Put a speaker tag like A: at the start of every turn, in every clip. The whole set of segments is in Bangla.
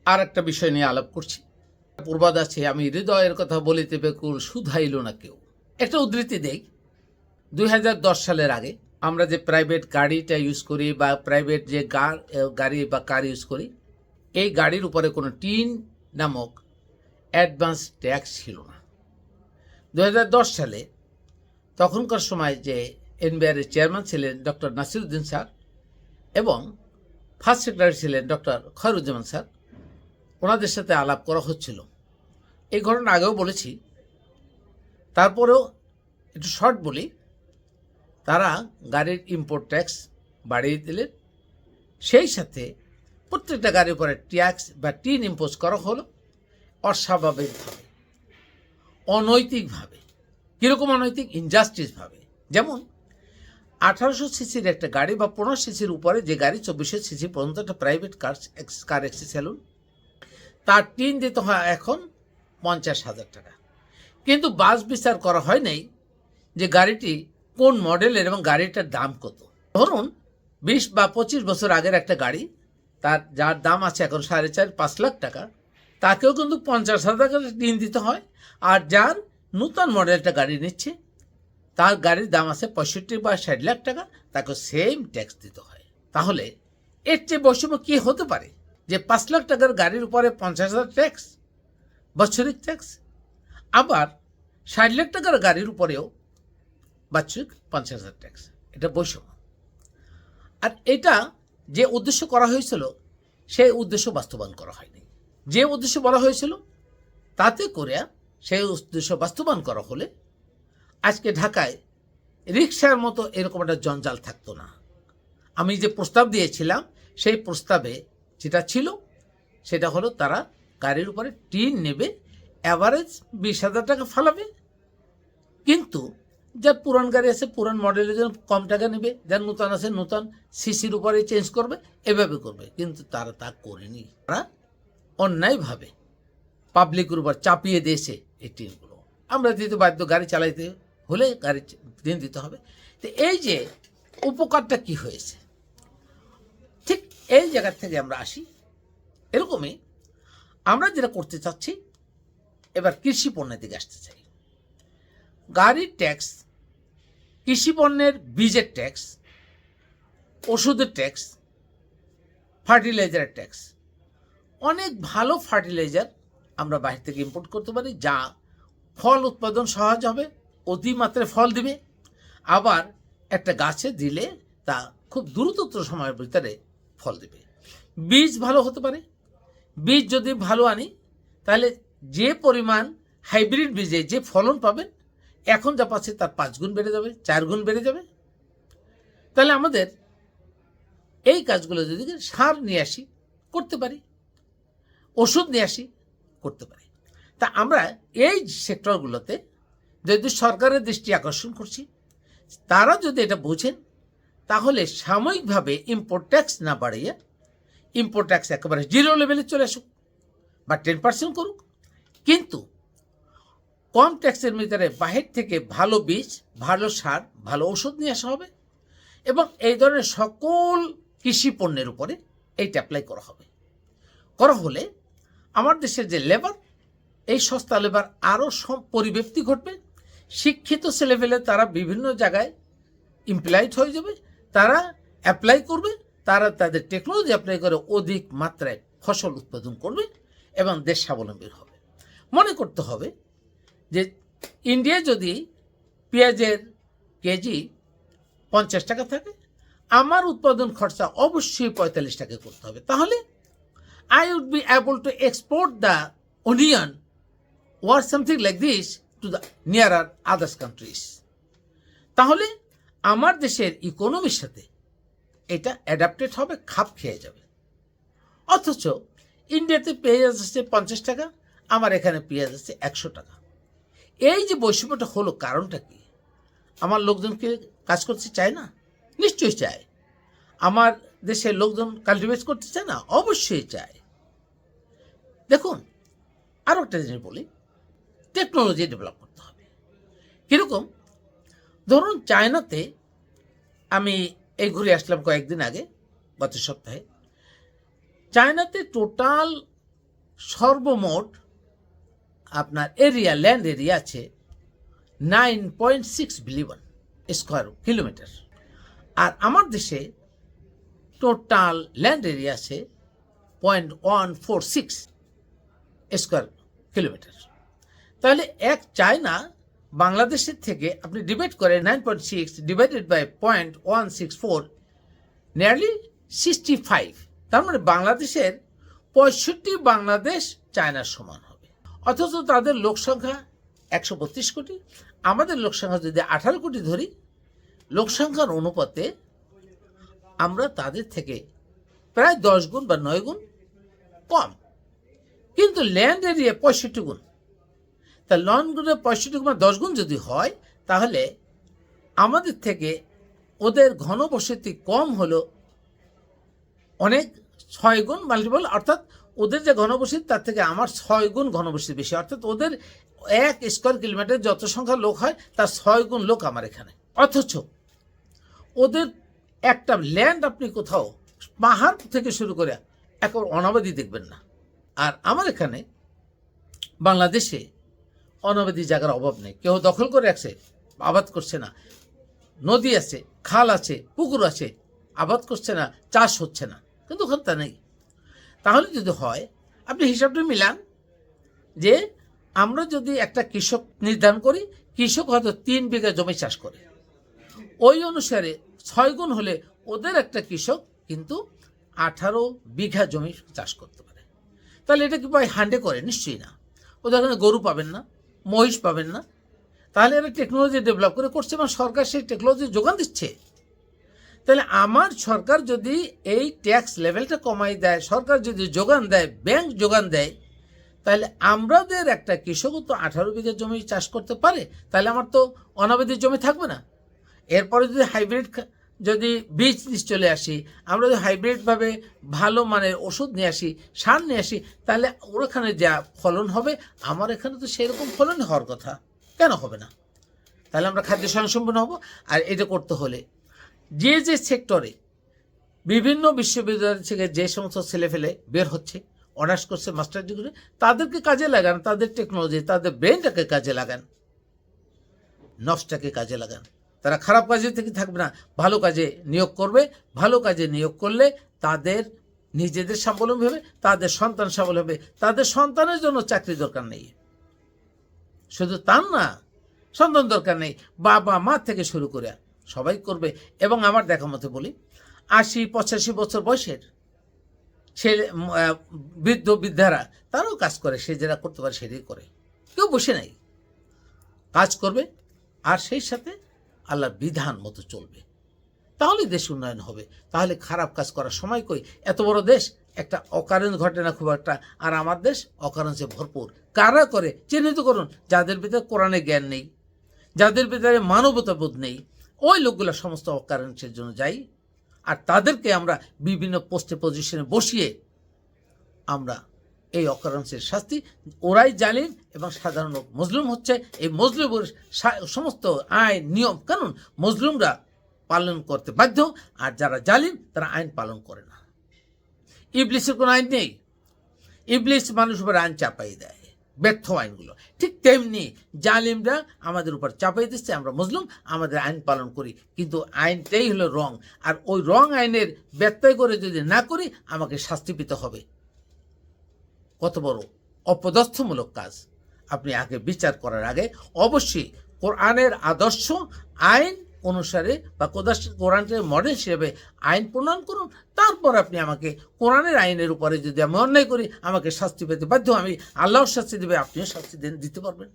A: আর একটা বিষয় নিয়ে আলাপ করছি। পূর্বাদ আছে, আমি হৃদয়ের কথা বলিতে বেকুল, শুধাইল না কেউ। একটা উদ্ধৃতি দেই। 2010 সালের আগে আমরা যে প্রাইভেট গাড়িটা ইউজ করি বা প্রাইভেট যে গাড়ি বা কার ইউজ করি, এই গাড়ির উপরে কোনো টিন নামক অ্যাডভান্স ট্যাক্স ছিল না। 2010 সালে তখনকার সময় যে এনবিআরের চেয়ারম্যান ছিলেন ডক্টর নাসিরুদ্দিন স্যার এবং ফার্স্ট সেক্রেটারি ছিলেন ডক্টর খয়রুজ্জামান স্যার, ওনাদের সাথে আলাপ করা হচ্ছিল। এই ঘটনা আগেও বলেছি, তারপরেও একটু শর্ট বলি। তারা গাড়ির ইম্পোর্ট ট্যাক্স বাড়িয়ে দিলেন, সেই সাথে প্রত্যেকটা গাড়ির উপরে ট্যাক্স বা টিন ইম্পোজ করা হলো অস্বাভাবিকভাবে, অনৈতিকভাবে। কীরকম অনৈতিক? ইনজাস্টিসভাবে। যেমন 1800 সিসির একটা গাড়ি বা 15 সিসির উপরে যে গাড়ি 2400 সিসি পর্যন্ত একটা প্রাইভেট কার এক্সি সেলুন, তার টিন দিতে হয় এখন 50,000 টাকা। কিন্তু বাস বিচার করা হয় নাই যে গাড়িটি কোন মডেলের এবং গাড়িটার দাম কত। ধরুন 20 বা 25 বছর আগের একটা গাড়ি, তার যার দাম আছে এখন 4.5-5 লাখ টাকা, তাকেও কিন্তু 50,000 টাকা টিন দিতে হয়। আর যার নূতন মডেলটা গাড়ি নিচ্ছে, তার গাড়ির দাম আছে 65 বা 60 লাখ টাকা, তাকে সেম ট্যাক্স দিতে হয়। তাহলে এর চেয়ে বৈষম্য কী হতে পারে যে 5 লাখ টাকার গাড়ির উপরে 50,000 ট্যাক্স, বাৎসরিক ট্যাক্স, আবার 60 লাখ টাকার গাড়ির উপরেও বাৎসরিক 50,000 ট্যাক্স। এটা বৈষম্য। আর এটা যে উদ্দেশ্য করা হয়েছিল, সেই উদ্দেশ্য বাস্তবায়ন করা হয়নি। যে উদ্দেশ্য বলা হয়েছিল তাতে করে সেই উদ্দেশ্য বাস্তবায়ন করা হলে আজকে ঢাকায় রিক্সার মতো এরকম একটা জঞ্জাল থাকতো না। আমি যে প্রস্তাব দিয়েছিলাম, সেই প্রস্তাবে যেটা ছিল সেটা হলো তারা গাড়ির উপরে টিন নেবে, অ্যাভারেজ 20,000 টাকা ফালাবে, কিন্তু যার পুরান গাড়ি আছে পুরান মডেলের জন্য কম টাকা নেবে, যার নূতন আছে নূতন সিসির উপরে চেঞ্জ করবে, এভাবে করবে। কিন্তু তারা তা করেনি। তারা অন্যায়ভাবে পাবলিকের উপর চাপিয়ে দিয়েছে এই টিনগুলো। আমরা দিতে বাধ্য, গাড়ি চালাইতে হলে গাড়ি টিন দিতে হবে। তো এই যে উপকারটা কি হয়েছে, ঠিক এই জায়গা থেকে আমরা আসি। এরকমই আমরা যেটা করতে চাচ্ছি, এবার কৃষি পণ্যের দিকে আসতে চাই। গাড়ির ট্যাক্স, কৃষি পণ্যের বীজের ট্যাক্স, ওষুধের ট্যাক্স, ফার্টিলাইজারের ট্যাক্স। অনেক ভালো ফার্টিলাইজার আমরা বাইরে থেকে ইম্পোর্ট করতে পারি, যা ফল উৎপাদন সহজ হবে, অতিমাত্রায় ফল দিবে, আবার একটা গাছে দিলে তা খুব দ্রুততর সময়ের ভিতরে ফল দেবে। বীজ ভালো হতে পারে। বীজ যদি ভালো আনি, তাহলে যে পরিমাণ হাইব্রিড বীজে যে ফলন পাবেন, এখন যা পাচ্ছে তার 5 গুণ বেড়ে যাবে, 4 গুণ বেড়ে যাবে। তাহলে আমাদের এই কাজগুলো যদি সার নিয়ে আসি করতে পারি, ওষুধ নিয়ে আসি করতে পারি। তা আমরা এই সেক্টরগুলোতে যদি সরকারের দৃষ্টি আকর্ষণ করছি, তারা যদি এটা বোঝেন, তাহলে সাময়িকভাবে ইম্পোর্ট ট্যাক্স না বাড়িয়ে ইম্পোর্ট ট্যাক্স একেবারে 0 লেভেলে চলে আসুক বা 10% করুক, কিন্তু কম ট্যাক্সের ভিতরে বাহির থেকে ভালো বীজ, ভালো সার, ভালো ওষুধ নিয়ে আসা হবে এবং এই ধরনের সকল কৃষি পণ্যের উপরে এইটা অ্যাপ্লাই করা হবে। করা হলে আমার দেশের যে লেবার, এই সস্তা লেবার আরও পরিব্যক্তি ঘটবে। শিক্ষিত ছেলেপেলে তারা বিভিন্ন জায়গায় এমপ্লয়েড হয়ে যাবে, তারা অ্যাপ্লাই করবে, তারা তাদের টেকনোলজি অ্যাপ্লাই করে অধিক মাত্রায় ফসল উৎপাদন করবে এবং দেশ স্বাবলম্বী হবে। মনে করতে হবে যে ইন্ডিয়ায় যদি পেঁয়াজের কেজি 50 টাকা থাকে, আমার উৎপাদন খরচা অবশ্যই 45 টাকা করতে হবে। তাহলে I would be able to export the onion or something like this to the nearer other countries. তাহলে আমার দেশের ইকোনমির সাথে এটা অ্যাডাপ্টেড হবে, খাপ খেয়ে যাবে। অথচ ইন্ডিয়াতে পেঁয়াজ আসছে 50 টাকা, আমার এখানে পেঁয়াজ আসছে 100 টাকা। এই যে বৈষম্যটা হলো, কারণটা কি? আমার লোকজনকে কাজ করতে চায় না? নিশ্চয়ই চায়। আমার দেশের লোকজন কাল্টিভেট করতে চায় না? অবশ্যই চায়। দেখুন, আরও একটা জিনিস বলি, টেকনোলজি ডেভেলপ করতে হবে। কীরকম? ধরুন চায়নাতে আমি এই ঘুরে আসলাম কয়েকদিন আগে, গত সপ্তাহে। চায়নাতে টোটাল সর্বমোট আপনার এরিয়া, ল্যান্ড এরিয়া আছে 9.6 বিলিয়ন স্কোয়ার কিলোমিটার। আর আমার দেশে টোটাল ল্যান্ড এরিয়া আছে 0.146 স্কোয়ার কিলোমিটার। তাহলে এক চায়না বাংলাদেশের থেকে আপনি ডিভাইড করেন 9.6 ডিভাইডেড বাই 0.164, নিয়ারলি 65। তার মানে বাংলাদেশের 65 বাংলাদেশ চায়নার সমান হবে। অথচ তাদের লোক সংখ্যা 132 কোটি, আমাদের লোক সংখ্যা যদি 18 কোটি ধরি, লোক সংখ্যার অনুপাতে আমরা তাদের থেকে প্রায় 10 গুণ বা 9 গুণ কম, কিন্তু ল্যান্ড এরিয়া 65 গুণ। তা ল্যান্ড গুণে 65 গুণ 10 গুণ যদি হয়, তাহলে আমাদের থেকে ওদের ঘনবসতি কম হলো অনেক 6 গুণ মাল্টিপল, অর্থাৎ ওদের যে ঘনবসতি তার থেকে আমার 6 গুণ ঘনবসতি বেশি। অর্থাৎ ওদের 1 স্কোয়ার কিলোমিটার যত সংখ্যা লোক হয় তার 6 গুণ লোক আমার এখানে। অথচ ওদের একটা ল্যান্ড আপনি কোথাও পাহাড় থেকে শুরু করে এখন অনাবাদি দেখবেন না। আর আমার এখানে বাংলাদেশে অনাবাদি জায়গার অভাব নেই, কেউ দখল করে রাখছে, আবাদ করছে না। নদী আছে, খাল আছে, পুকুর আছে, আবাদ করছে না, চাষ হচ্ছে না, কিন্তু ওখানে তা নেই। তাহলে যদি হয়, আপনি হিসাবটা মিলান যে আমরা যদি একটা কৃষক নির্ধারণ করি, কৃষক হয়তো 3 বিঘা জমি চাষ করে, ওই অনুসারে 6 গুণ হলে ওদের একটা কৃষক কিন্তু 18 বিঘা জমি চাষ করতে পারে। তাহলে এটা কি ভাই হান্ডে করে? নিশ্চয়ই না। ওদের ওখানে গরু পাবেন না, মহিষ পাবেন না। তাহলে এরা টেকনোলজি ডেভেলপ করে করছে এবং সরকার সেই টেকনোলজি যোগান দিচ্ছে। তাহলে আমার সরকার যদি এই ট্যাক্স লেভেলটা কমাই দেয়, সরকার যদি যোগান দেয়, ব্যাংক যোগান দেয়, তাহলে আমাদের একটা কৃষকও তো 18 বিঘা জমি চাষ করতে পারে। তাহলে আমার তো অনাবাদি জমি থাকবে না। এরপরে যদি হাইব্রিড যদি বীজ চলে আসি, আমরা যদি হাইব্রিডভাবে ভালো মানের ওষুধ নিয়ে আসি, সার নিয়ে আসি, তাহলে ওখানে যা ফলন হবে আমার এখানে তো সেরকম ফলন হওয়ার কথা, কেন হবে না? তাহলে আমরা খাদ্য স্বয়ংসম্পূর্ণ হব। আর এটা করতে হলে যে যে সেক্টরে বিভিন্ন বিশ্ববিদ্যালয় থেকে যে সমস্ত ছেলেফেলে বের হচ্ছে, অনার্স করছে, মাস্টার ডিগ্রি, তাদেরকে কাজে লাগান, তাদের টেকনোলজি, তাদের ব্রেনটাকে কাজে লাগান, নফসটাকে কাজে লাগান। তারা খারাপ কাজে থেকে থাকবে না, ভালো কাজে নিয়োগ করবে। ভালো কাজে নিয়োগ করলে তাদের নিজেদের স্বাবলম্বী হবে, তাদের সন্তান স্বাবলম্বী হবে। তাদের সন্তানের জন্য চাকরি দরকার নেই, শুধু তার না, সন্তান দরকার নেই, বাবা মা থেকে শুরু করে সবাই করবে। এবং আমার দেখা মতো বলি, 80-85 বছর বয়সের ছেলে, বৃদ্ধ বৃদ্ধারা তারাও কাজ করে, সে যেটা করতে পারে সেটাই করে, কেউ বসে নাই, কাজ করবে আর সেই সাথে আল্লাহর বিধান মতো চলবে। তাহলে দেশ উন্নয়ন হবে। তাহলে খারাপ কাজ করার সময় কই? এত বড় দেশ, একটা অকারণ ঘটে না খুব একটা, আর আমার দেশ অকারণে ভরপুর। কারা করে চিহ্নিত করুন। যাদের ভিতরে কোরআনে জ্ঞান নেই, যাদের ভিতরে মানবতা বোধ নেই, ওই লোকগুলো সমস্ত অকারণের জন্য যাই। আর তাদেরকে আমরা বিভিন্ন পোস্টে পজিশনে বসিয়ে আমরা এই অকারণের শাস্তি, ওরাই জালিম এবং সাধারণ লোক মজলুম হচ্ছে। এই মজলুমের সমস্ত আইন নিয়ম কানুন মজলুমরা পালন করতে বাধ্য, আর যারা জালিম তারা আইন পালন করে না। ইবলিসের কোনো আইন নেই, ইবলিস মানুষ উপর আইন চাপাই দেয়, ব্যর্থ আইনগুলো। ঠিক তেমনি জালিমরা আমাদের উপর চাপাই দিচ্ছে, আমরা মজলুম, আমাদের আইন পালন করি, কিন্তু আইনটাই হলো রং। আর ওই রং আইনের ব্যত্যয় করে যদি না করি, আমাকে শাস্তি পেতে হবে। কত বড় অপদস্থমূলক কাজ! আপনি আগে বিচার করার আগে অবশ্যই কোরআনের আদর্শ আইন অনুসারে বা কোরআনের মডেল হিসেবে আইন প্রণয়ন করুন। তারপর আপনি আমাকে কোরআনের আইনের উপরে যদি আমি অন্যায় করি, আমাকে শাস্তি পেতে বাধ্য, আমি আল্লাহর শাস্তি দেবে, আপনিও শাস্তি দিতে পারবেন।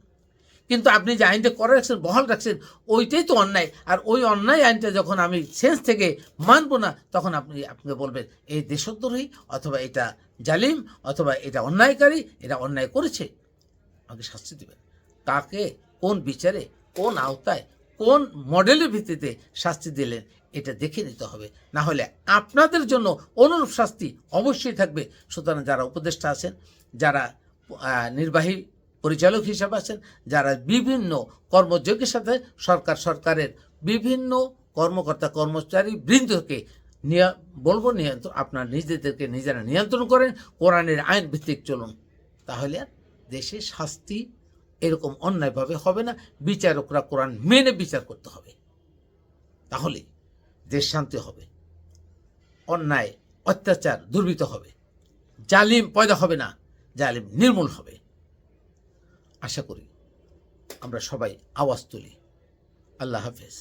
A: কিন্তু আপনি যে আইনটা করে রাখছেন, বহাল রাখছেন, ওইটাই তো অন্যায়। আর ওই অন্যায় আইনটা যখন আমি সেন্স থেকে মানব না, তখন আপনি বলবেন এই দেশদ্রোহী, অথবা এটা জালিম, অথবা এটা অন্যায়কারী, এটা অন্যায় করেছে, আমাকে শাস্তি দেবেন। কাকে, কোন বিচারে, কোন আওতায়, কোন মডেলের ভিত্তিতে শাস্তি দিলেন, এটা দেখে নিতে হবে। না হলে আপনাদের জন্য অনুরূপ শাস্তি অবশ্যই থাকবে। সুতরাং যারা উপদেষ্টা আছেন, যারা নির্বাহী পরিচালক হিসাবে আছেন, যারা বিভিন্ন কর্মযোগের সাথে সরকারের বিভিন্ন কর্মকর্তা কর্মচারী বৃন্দকে বলবো, নিয়ন্ত্রণ, আপনার নিজেদেরকে নিজেরা নিয়ন্ত্রণ করেন, কোরআনের আইন ভিত্তিক চলুন। তাহলে আর দেশে শাস্তি এরকম অন্যায়ভাবে হবে না। বিচারকরা কোরআন মেনে বিচার করতে হবে, তাহলে দেশ শান্তি হবে, অন্যায় অত্যাচার দুর্বৃত্ত হবে, জালিম পয়দা হবে না, জালিম নির্মূল হবে। আশা করি আমরা সবাই আওয়াজ তুলি। আল্লাহ হাফেজ।